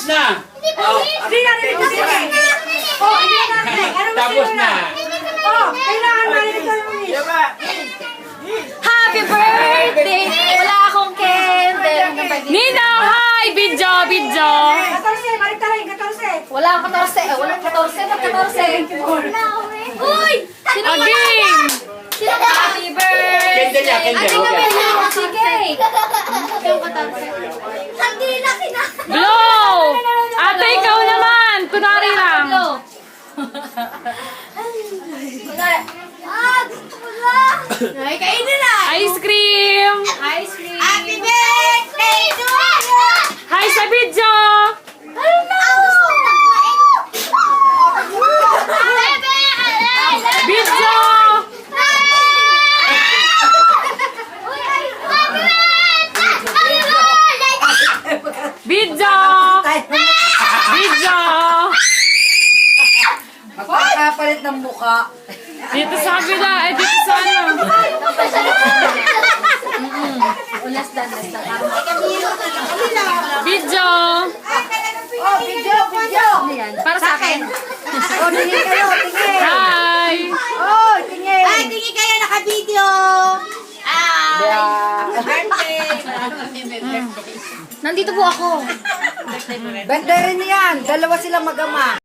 na. Oh, Hindi na rin ito sige. Oh, hindi na rin. tapos na. Oh, kailangan na rin ito yung Diba? Happy birthday! Wala akong candle. Ninong, hi! Video, video. 14, balik tayo, 14. Wala akong 14. Walang 14. Ba't 14? Uy! Again! Happy birthday! Candle niya, candle. Ano Okay. naman yun? Sige! Hindi na kina. Blow! Ate, ikaw naman! Kunwari lang. Ah, gusto ko na. Ay, kainin na. Ice cream! Ice cream. Happy birthday to you. Hi sa video! Video! Video! Video! Magpapakapalit ng muka. Dito sa kabila, eh dito sa ano. Ulas dan, ulas dan. Video! Oh, video, video. Para sa akin. Oh, tingin kayo, tingin. Hi! Oh, tingin. Ay, tingin kayo naka-video. Nandito po ako. Banda rin yan. Dalawa silang mag-ama.